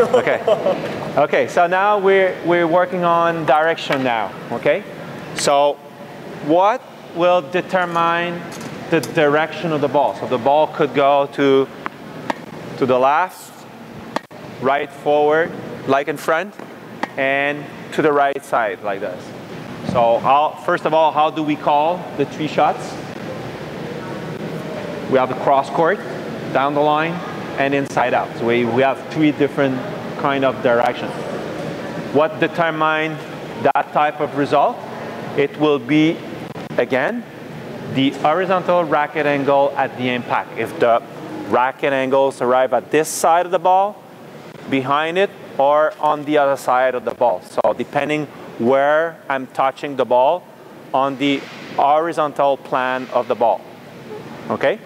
Okay. Okay, so now we're working on direction now, okay? So what will determine the direction of the ball? So the ball could go to the left, right forward, like in front, and to the right side, like this. So first of all, how do we call the 3 shots? We have the cross court, down the line, and inside out. So we have 3 different kind of directions. What determines that type of result? It will be, again, the horizontal racket angle at the impact. If the racket angles arrive at this side of the ball, behind it, or on the other side of the ball. So depending where I'm touching the ball on the horizontal plane of the ball. Okay?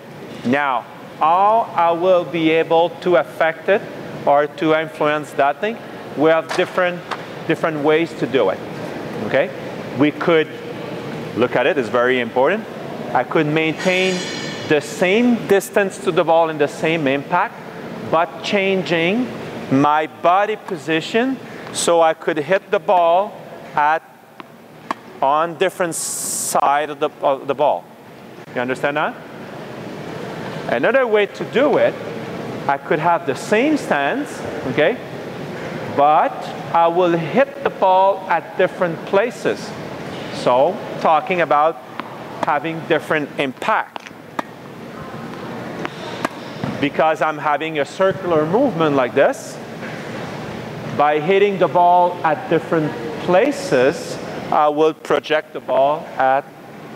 Now, how I will be able to affect it or to influence that thing, we have different ways to do it. Okay? We could look at it, it's very important. I could maintain the same distance to the ball and the same impact, but changing my body position so I could hit the ball on different side of the ball. You understand that? Another way to do it, I could have the same stance, okay, but I will hit the ball at different places. So, talking about having different impact. Because I'm having a circular movement like this, by hitting the ball at different places, I will project the ball at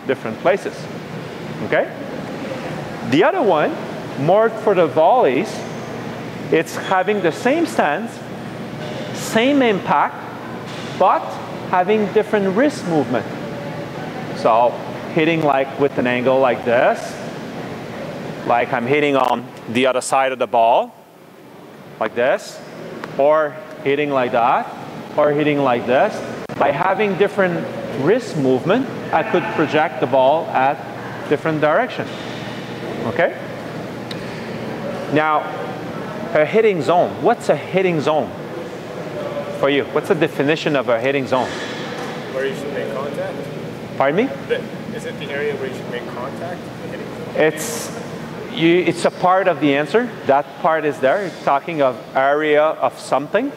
different places. Okay? The other one, more for the volleys, it's having the same stance, same impact, but having different wrist movement. So hitting like with an angle like this, like I'm hitting on the other side of the ball, like this, or hitting like that, or hitting like this. By having different wrist movement, I could project the ball at different directions. Okay? Now, a hitting zone. What's a hitting zone for you? What's the definition of a hitting zone? Where you should make contact? Pardon me? Is it the area where you should make contact? It's a part of the answer. That part is there. It's talking of area of something.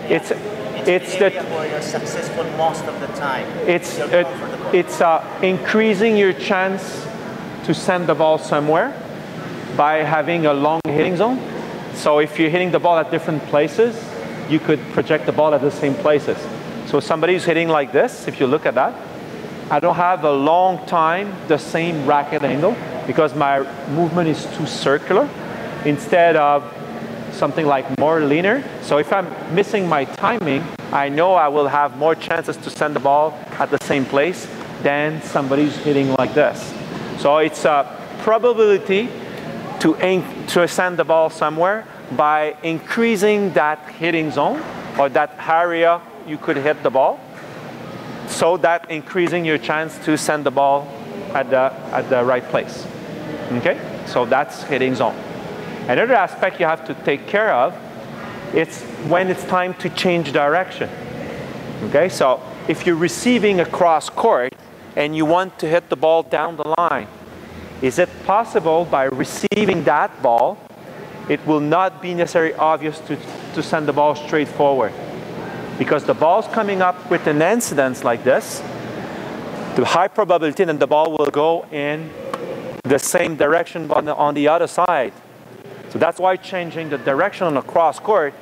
It's the area where you're successful most of the time. It's increasing your chance to send the ball somewhere by having a long hitting zone. So if you're hitting the ball at different places, you could project the ball at the same places. So somebody's hitting like this, if you look at that, I don't have a long time the same racket angle because my movement is too circular instead of something like more linear. So if I'm missing my timing, I know I will have more chances to send the ball at the same place than somebody's hitting like this. So it's a probability to send the ball somewhere by increasing that hitting zone or that area you could hit the ball, so that increasing your chance to send the ball at the right place. Okay? So that's hitting zone. Another aspect you have to take care of, it's when it's time to change direction. Okay? So if you're receiving a cross court and you want to hit the ball down the line, is it possible by receiving that ball, it will not be necessarily obvious to send the ball straight forward? Because the ball's coming up with an incidence like this, the high probability that the ball will go in the same direction but on the other side. So that's why changing the direction on the cross court,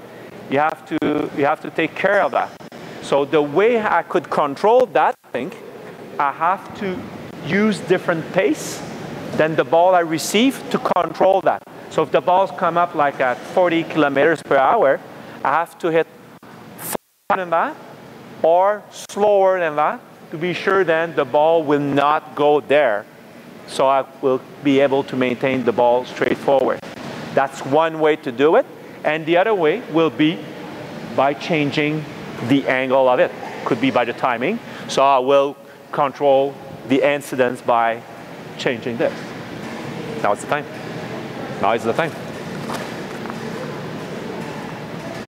you have to take care of that. So the way I could control that thing, I have to use different pace than the ball I receive to control that. So if the balls come up like at 40 kilometers per hour, I have to hit faster than that or slower than that to be sure then the ball will not go there. So I will be able to maintain the ball straight forward. That's one way to do it. And the other way will be by changing the angle of it. Could be by the timing. So I will control the incidence by changing this. Now it's the time. Now is the time.